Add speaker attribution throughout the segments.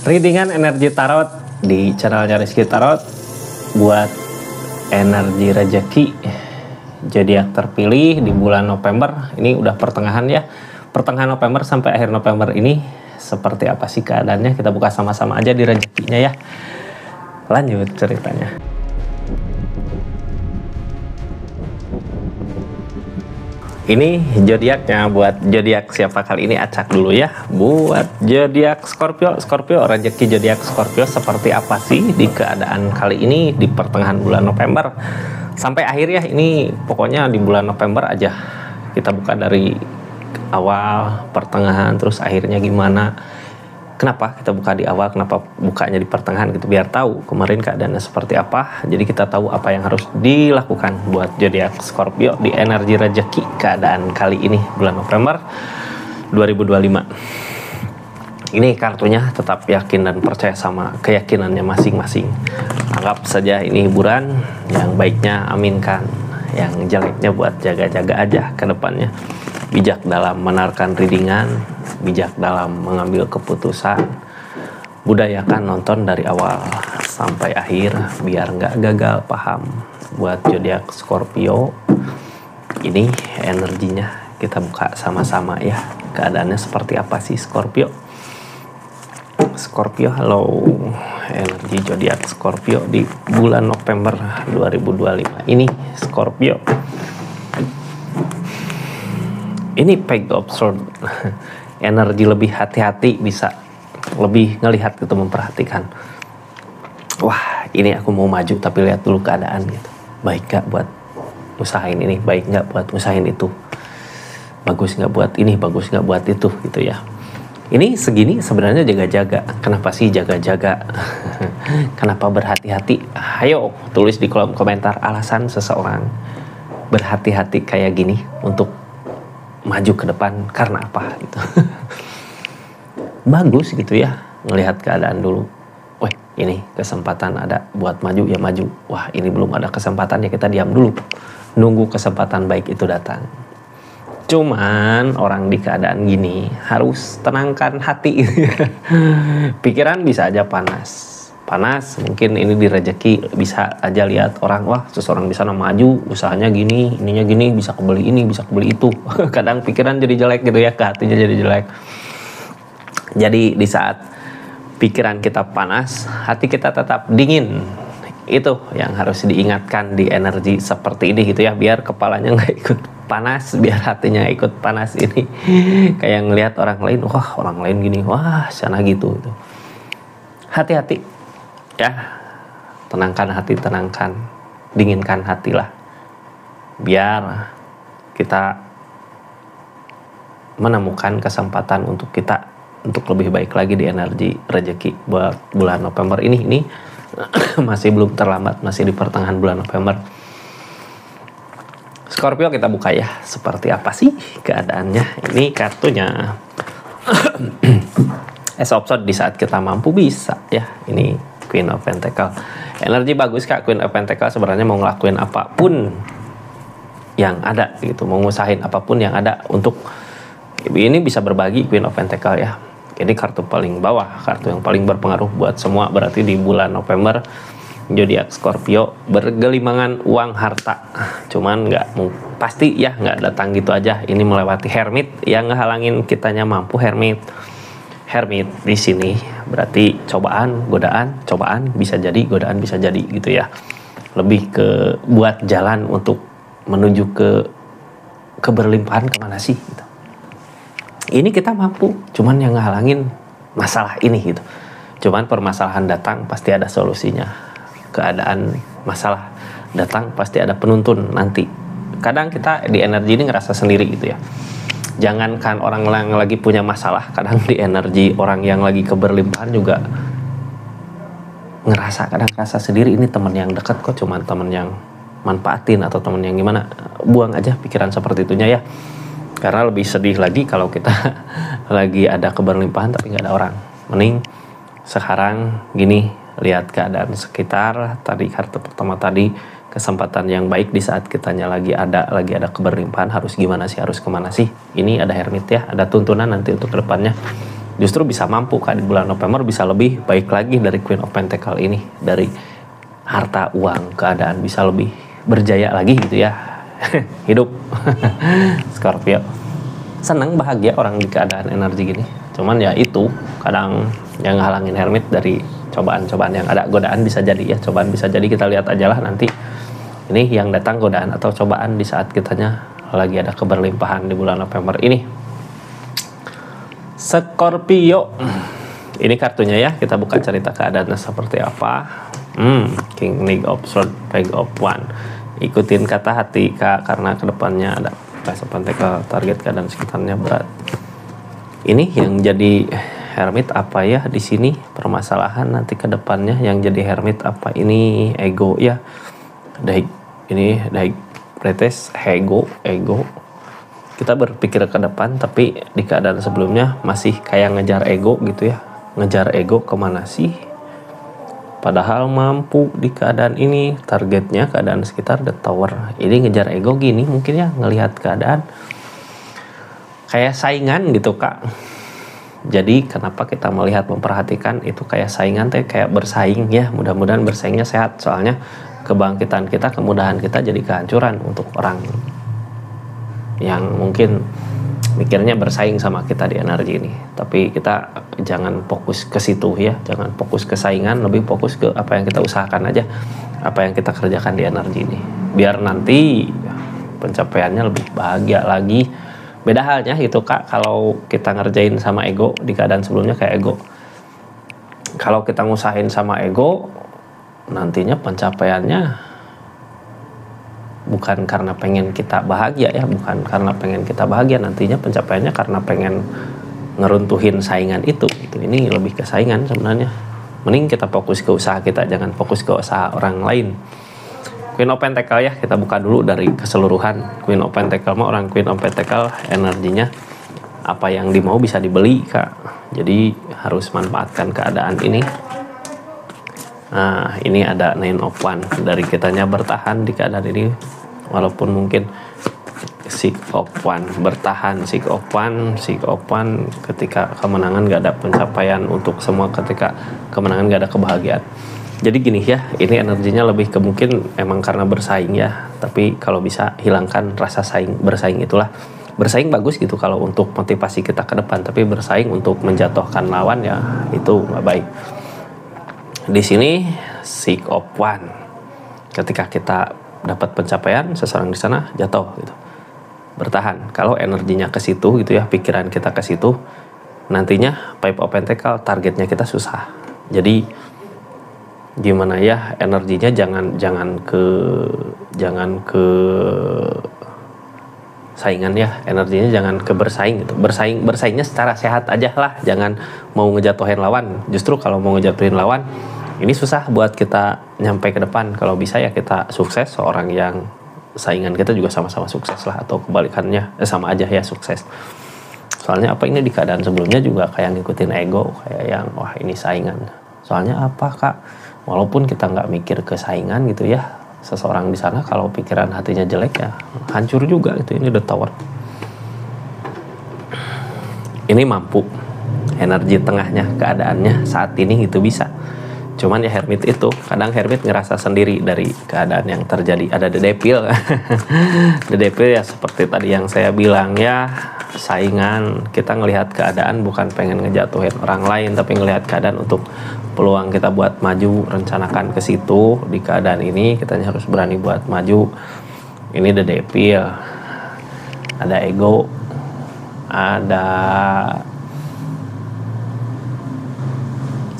Speaker 1: Readingan energi tarot di channelnya Rizky Tarot buat energi rezeki zodiak terpilih di bulan November. Ini udah pertengahan ya, pertengahan November sampai akhir November ini seperti apa sih keadaannya? Kita buka sama-sama aja di rezekinya ya. Lanjut ceritanya. Ini zodiaknya, buat zodiak siapa kali ini acak dulu ya. Buat zodiak Scorpio, rezeki zodiak Scorpio seperti apa sih di keadaan kali ini di pertengahan bulan November sampai akhir ya. Ini pokoknya di bulan November aja. Kita buka dari awal, pertengahan, terus akhirnya gimana. Kenapa kita buka di awal, kenapa bukanya di pertengahan gitu, biar tahu kemarin keadaannya seperti apa. Jadi kita tahu apa yang harus dilakukan buat zodiak Scorpio di energi rezeki keadaan kali ini bulan November 2025. Ini kartunya tetap yakin dan percaya sama keyakinannya masing-masing. Anggap saja ini hiburan, yang baiknya aminkan, yang jeleknya buat jaga-jaga aja ke depannya. Bijak dalam menarikan readingan, bijak dalam mengambil keputusan, budayakan nonton dari awal sampai akhir biar nggak gagal paham. Buat zodiak Scorpio ini energinya kita buka sama-sama ya, keadaannya seperti apa sih Scorpio. Halo, energi zodiak Scorpio di bulan November 2025 ini Scorpio. Ini Page of Swords. Energi lebih hati-hati, bisa lebih ngelihat gitu, memperhatikan. Wah, ini aku mau maju tapi lihat dulu keadaan gitu. Baik gak buat usahain ini, baik gak buat usahain itu, bagus gak buat ini, bagus gak buat itu gitu ya. Ini segini sebenarnya jaga-jaga. Kenapa sih jaga-jaga? Kenapa berhati-hati? Ayo tulis di kolom komentar alasan seseorang berhati-hati kayak gini untuk maju ke depan karena apa gitu. Bagus gitu ya, ngelihat keadaan dulu. Wah, ini kesempatan ada buat maju ya maju. Wah, ini belum ada kesempatan ya kita diam dulu. Nunggu kesempatan baik itu datang. Cuman orang di keadaan gini harus tenangkan hati. Pikiran bisa aja panas, mungkin ini di rezeki bisa aja lihat orang, wah seseorang bisa maju usahanya gini, ininya gini, bisa kebeli ini, bisa kebeli itu. Kadang pikiran jadi jelek gitu ya, ke hatinya jadi jelek. Jadi di saat pikiran kita panas, hati kita tetap dingin. Itu yang harus diingatkan di energi seperti ini gitu ya, biar kepalanya nggak ikut panas, biar hatinya ikut panas ini. Kayak ngelihat orang lain, wah orang lain gini, wah sana gitu. Hati-hati ya, tenangkan hati, dinginkan hati lah, biar kita menemukan kesempatan untuk lebih baik lagi di energi rezeki buat bulan November ini masih belum terlambat, masih di pertengahan bulan November. Scorpio kita buka ya, seperti apa sih keadaannya. Ini kartunya Ace of Swords, di saat kita mampu bisa ya. Ini Queen of Pentacle. Energi bagus kak, Queen of Pentacle sebenarnya mau ngelakuin apapun yang ada gitu, mau ngusahain apapun yang ada untuk ini bisa berbagi. Queen of Pentacle ya, ini kartu paling bawah, kartu yang paling berpengaruh buat semua. Berarti di bulan November zodiak Scorpio bergelimangan uang harta, cuman nggak pasti ya, nggak datang gitu aja. Ini melewati Hermit yang ngehalangin kitanya mampu. Hermit di sini berarti cobaan, godaan, cobaan bisa jadi, godaan bisa jadi gitu ya. Lebih ke buat jalan untuk menuju ke keberlimpahan kemana sih gitu. Ini kita mampu, cuman yang ngehalangin masalah ini gitu. Cuman permasalahan datang pasti ada solusinya. Keadaan masalah datang pasti ada penuntun nanti. Kadang kita di energi ini ngerasa sendiri gitu ya. Jangankan orang yang lagi punya masalah, kadang di energi orang yang lagi keberlimpahan juga kadang ngerasa sendiri. Ini teman yang dekat kok, cuman teman yang manfaatin atau teman yang gimana. Buang aja pikiran seperti itunya ya, karena lebih sedih lagi kalau kita lagi ada keberlimpahan tapi nggak ada orang. Mending sekarang gini, lihat keadaan sekitar. Tadi kartu pertama tadi, kesempatan yang baik di saat kitanya lagi ada keberlimpahan, harus gimana sih, harus kemana sih. Ini ada Hermit ya, ada tuntunan nanti untuk kedepannya. justru bisa mampu Kak di bulan November bisa lebih baik lagi dari Queen of Pentacle ini, dari harta uang keadaan bisa lebih berjaya lagi gitu ya. Hidup. Scorpio senang bahagia orang di keadaan energi gini, cuman ya itu kadang yang halangin Hermit dari cobaan-cobaan yang ada. Godaan bisa jadi ya, cobaan bisa jadi, kita lihat aja lah nanti ini yang datang godaan atau cobaan di saat kitanya lagi ada keberlimpahan di bulan November ini. Scorpio ini kartunya ya, kita buka cerita keadaannya seperti apa. King of Swords, Page of Wands. Ikutin kata hati Kak, karena kedepannya ada sampai ke target keadaan sekitarnya berat. Ini yang jadi Hermit apa ya di sini permasalahan nanti ke depannya yang jadi Hermit apa ini ego ya. Ini pretest ego. Kita berpikir ke depan tapi di keadaan sebelumnya masih kayak ngejar ego gitu ya. Ngejar ego kemana sih? Padahal mampu di keadaan ini, targetnya keadaan sekitar The Tower. Ini ngejar ego gini mungkin ya, ngelihat keadaan kayak saingan gitu Kak. Jadi kenapa kita melihat memperhatikan itu kayak saingan teh, kayak bersaing ya. Mudah-mudahan bersaingnya sehat, soalnya kebangkitan kita, kemudahan kita jadi kehancuran untuk orang yang mungkin mikirnya bersaing sama kita di energi ini. Tapi kita jangan fokus ke situ ya, jangan fokus ke saingan, lebih fokus ke apa yang kita usahakan aja, apa yang kita kerjakan di energi ini, biar nanti pencapaiannya lebih bahagia lagi. Beda halnya gitu Kak, kalau kita ngerjain sama ego di keadaan sebelumnya kayak ego. Kalau kita ngusahain sama ego, nantinya pencapaiannya bukan karena pengen kita bahagia ya, bukan karena pengen kita bahagia, nantinya pencapaiannya karena pengen ngeruntuhin saingan itu. Ini lebih ke saingan sebenarnya. Mending kita fokus ke usaha kita, jangan fokus ke usaha orang lain. Queen of Pentacle ya, kita buka dulu dari keseluruhan. Queen of Pentacle mah orang Queen of Pentacle energinya apa yang dimau bisa dibeli Kak. Jadi harus manfaatkan keadaan ini. Nah, ini ada Nine of Wands, dari kitanya bertahan di keadaan ini walaupun mungkin Six of Wands bertahan. Six of Wands ketika kemenangan gak ada pencapaian untuk semua, ketika kemenangan gak ada kebahagiaan. Jadi gini ya, ini energinya lebih ke mungkin emang karena bersaing ya, tapi kalau bisa hilangkan rasa bersaing itulah. Bersaing bagus gitu kalau untuk motivasi kita ke depan, tapi bersaing untuk menjatuhkan lawan ya itu gak baik. Di sini Six of Wands, ketika kita dapat pencapaian, seseorang di sana jatuh gitu. Bertahan. Kalau energinya ke situ gitu ya, pikiran kita ke situ, nantinya Five of Pentacle targetnya kita susah. Jadi gimana ya, energinya jangan ke saingan ya, energinya jangan ke bersaing gitu. Bersaingnya secara sehat aja lah, jangan mau ngejatuhin lawan. Justru kalau mau ngejatuhin lawan ini susah buat kita nyampe ke depan. Kalau bisa ya kita sukses, seorang yang saingan kita juga sama-sama sukses lah, atau kebalikannya sama aja ya sukses. Soalnya apa, ini di keadaan sebelumnya juga kayak ngikutin ego, kayak yang wah ini saingan. Soalnya apa Kak, walaupun kita nggak mikir ke saingan gitu ya, seseorang di sana kalau pikiran hatinya jelek ya hancur juga gitu. Ini The Tower. Ini mampu, energi tengahnya, keadaannya saat ini itu bisa. Cuman ya Hermit itu, kadang Hermit ngerasa sendiri dari keadaan yang terjadi. Ada The Devil. The Devil ya seperti tadi yang saya bilang ya, saingan. Kita ngelihat keadaan bukan pengen ngejatuhin orang lain, tapi ngelihat keadaan untuk peluang kita buat maju, rencanakan ke situ. Di keadaan ini kita harus berani buat maju. Ini The Devil. Ada ego, ada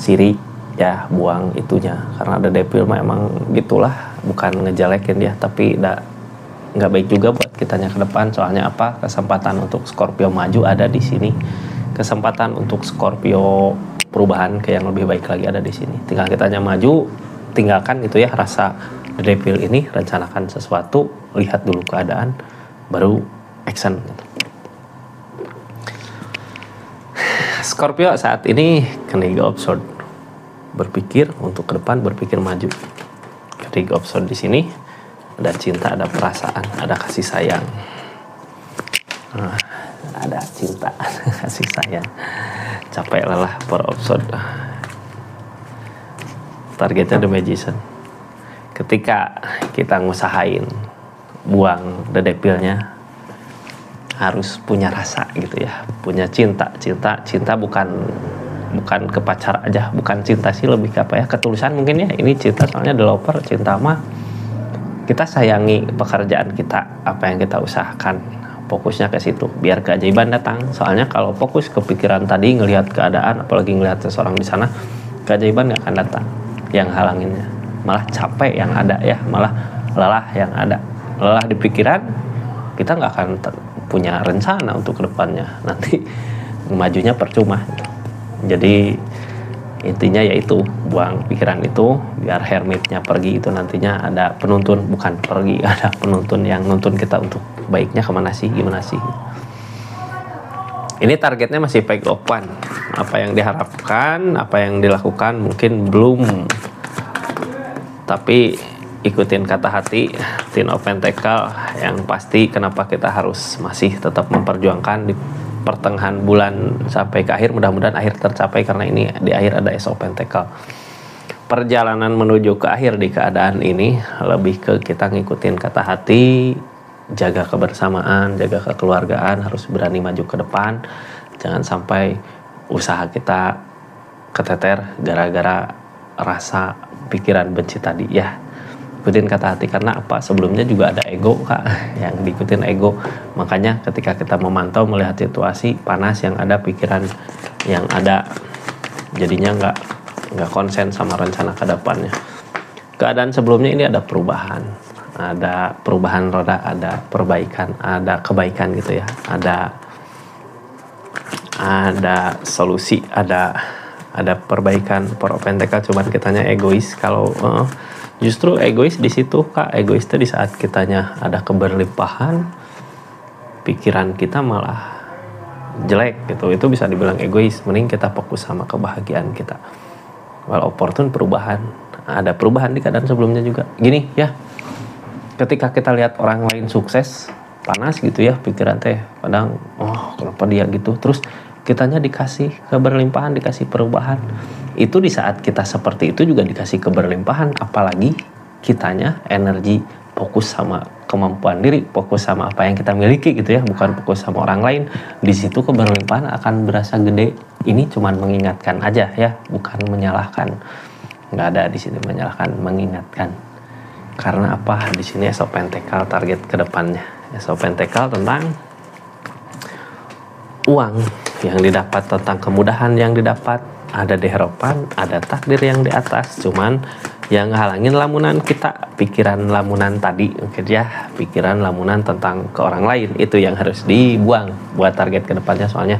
Speaker 1: sirik ya, buang itunya, karena ada Devil mah emang gitulah, bukan ngejelekin dia, tapi nggak baik juga buat kitanya ke depan. Soalnya apa, kesempatan untuk Scorpio maju ada di sini, kesempatan untuk Scorpio perubahan ke yang lebih baik lagi ada di sini. Tinggal kitanya maju, tinggalkan gitu ya rasa The Devil ini, rencanakan sesuatu, lihat dulu keadaan, baru action gitu. Scorpio saat ini King of Swords, berpikir untuk ke depan, berpikir maju. King of Swords di sini ada cinta, ada perasaan, ada kasih sayang. Nah, ada cinta, kasih sayang. Capek lelah per episode. Targetnya The Magician. Ketika kita ngusahain buang the devilnya, harus punya rasa gitu ya, punya cinta bukan ke pacar aja, bukan cinta sih, lebih ke apa ya, ketulusan mungkin ya. Ini cinta soalnya developer, cinta mah kita sayangi pekerjaan kita, apa yang kita usahakan, fokusnya ke situ biar keajaiban datang. Soalnya kalau fokus ke pikiran tadi, ngelihat keadaan, apalagi ngelihat seseorang di sana, keajaiban nggak akan datang. Yang halanginnya malah capek yang ada ya, malah lelah yang ada. Lelah di pikiran, kita nggak akan punya rencana untuk kedepannya, nanti majunya percuma. Jadi intinya yaitu buang pikiran itu, biar hermitnya pergi. Itu nantinya ada penuntun, bukan pergi, ada penuntun yang nuntun kita untuk baiknya kemana sih, gimana sih. Ini targetnya masih peg open. Apa yang diharapkan, apa yang dilakukan mungkin belum, tapi ikutin kata hati, Ten of Pentacle. Yang pasti kenapa kita harus masih tetap memperjuangkan di pertengahan bulan sampai ke akhir, mudah-mudahan akhir tercapai, karena ini di akhir ada Ace of Pentacle. Perjalanan menuju ke akhir di keadaan ini lebih ke kita ngikutin kata hati, jaga kebersamaan, jaga kekeluargaan, harus berani maju ke depan. Jangan sampai usaha kita keteter gara-gara rasa pikiran benci tadi ya. Ikutin kata hati, karena apa, sebelumnya juga ada ego kak, yang diikutin ego. Makanya ketika kita memantau, melihat situasi panas yang ada, pikiran yang ada, jadinya nggak konsen sama rencana ke depannya. Keadaan sebelumnya ini ada perubahan roda, ada perbaikan, ada kebaikan gitu ya, ada solusi, ada perbaikan. Para Pentacle cuman kitanya egois. Kalau justru egois di situ kak, egois itu di saat kitanya ada keberlimpahan, pikiran kita malah jelek gitu, itu bisa dibilang egois. Mending kita fokus sama kebahagiaan kita. Well, opportune perubahan, ada perubahan di keadaan sebelumnya juga. Gini ya, ketika kita lihat orang lain sukses, panas gitu ya pikiran teh, kadang kenapa dia gitu, terus kitanya dikasih keberlimpahan, dikasih perubahan. Itu di saat kita seperti itu juga dikasih keberlimpahan, apalagi kitanya energi fokus sama kemampuan diri, fokus sama apa yang kita miliki gitu ya, bukan fokus sama orang lain. Di situ keberlimpahan akan berasa gede. Ini cuman mengingatkan aja ya, bukan menyalahkan. Nggak ada di sini menyalahkan, mengingatkan. Karena apa? Di sini Ace of Pentacle target kedepannya. Ace of Pentacle tentang uang yang didapat, tentang kemudahan yang didapat, ada di harapan, ada takdir yang di atas. Cuman yang halangin lamunan kita, pikiran lamunan tadi mungkin ya, pikiran lamunan tentang ke orang lain, itu yang harus dibuang buat target kedepannya. Soalnya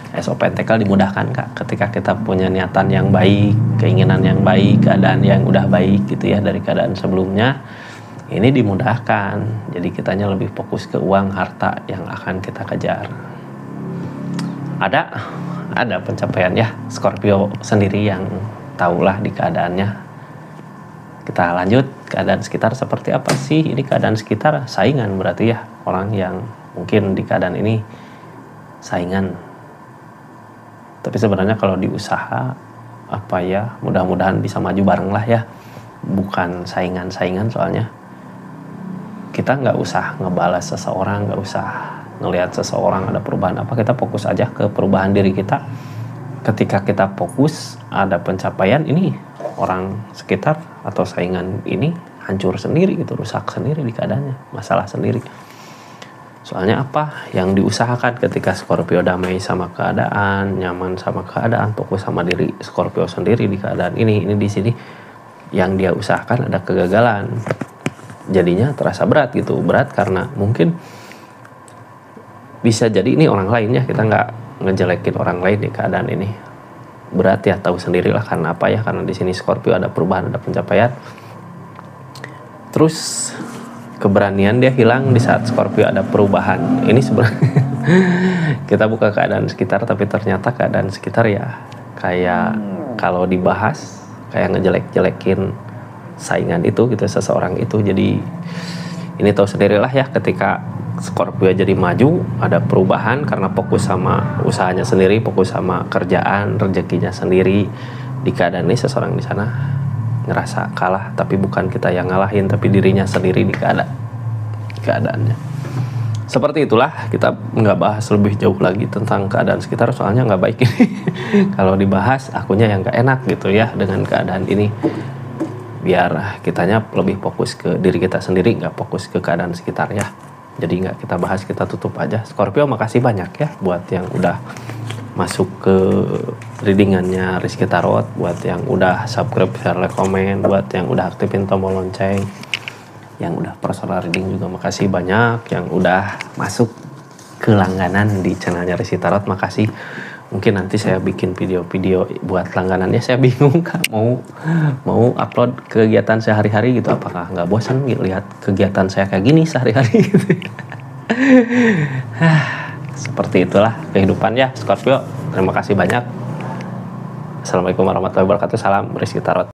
Speaker 1: Ace of Pentacle dimudahkan kak, ketika kita punya niatan yang baik, keinginan yang baik, keadaan yang udah baik gitu ya dari keadaan sebelumnya, ini dimudahkan. Jadi kitanya lebih fokus ke uang, harta yang akan kita kejar. Ada pencapaian ya, Scorpio sendiri yang tahulah di keadaannya. Kita lanjut, keadaan sekitar seperti apa sih? Ini keadaan sekitar saingan berarti ya, orang yang mungkin di keadaan ini saingan. Tapi sebenarnya kalau di usaha apa ya, mudah-mudahan bisa maju bareng lah ya, bukan saingan-saingan. Soalnya kita nggak usah ngebalas seseorang, nggak usah ngelihat seseorang ada perubahan apa, kita fokus aja ke perubahan diri kita. Ketika kita fokus ada pencapaian, ini orang sekitar atau saingan ini hancur sendiri gitu, rusak sendiri di keadaannya, masalah sendiri. Soalnya apa yang diusahakan ketika Scorpio damai sama keadaan, nyaman sama keadaan, fokus sama diri Scorpio sendiri di keadaan ini di sini yang dia usahakan ada kegagalan, jadinya terasa berat gitu. Berat karena mungkin bisa jadi ini orang lain ya, kita nggak ngejelekin orang lain di keadaan ini. Berat ya, tahu sendirilah karena apa ya, karena di sini Scorpio ada perubahan, ada pencapaian. Terus keberanian dia hilang di saat Scorpio ada perubahan. Ini sebenarnya kita buka keadaan sekitar, tapi ternyata keadaan sekitar ya kayak kalau dibahas kayak ngejelek-jelekin saingan itu gitu, seseorang itu. Jadi ini tahu sendirilah ya, ketika Scorpio jadi maju, ada perubahan karena fokus sama usahanya sendiri, fokus sama kerjaan, rezekinya sendiri. Di keadaan ini seseorang di sana ngerasa kalah, tapi bukan kita yang ngalahin, tapi dirinya sendiri di keadaannya. Seperti itulah, kita nggak bahas lebih jauh lagi tentang keadaan sekitar, soalnya nggak baik ini. Kalau dibahas, akunya yang nggak enak gitu ya dengan keadaan ini. Biar kitanya lebih fokus ke diri kita sendiri, nggak fokus ke keadaan sekitar ya. Jadi nggak kita bahas, kita tutup aja. Scorpio, makasih banyak ya buat yang udah masuk ke readingannya Rizky Tarot, buat yang udah subscribe, share, like, komen, buat yang udah aktifin tombol lonceng, yang udah personal reading juga makasih banyak, yang udah masuk ke langganan di channelnya Rizky Tarot makasih. Mungkin nanti saya bikin video-video buat langganannya, saya bingung Kak, mau upload kegiatan sehari-hari gitu, apakah nggak bosan gitu lihat kegiatan saya kayak gini sehari-hari gitu. Seperti itulah kehidupan ya Scorpio. Terima kasih banyak. Assalamualaikum warahmatullahi wabarakatuh. Salam Rizky Tarot.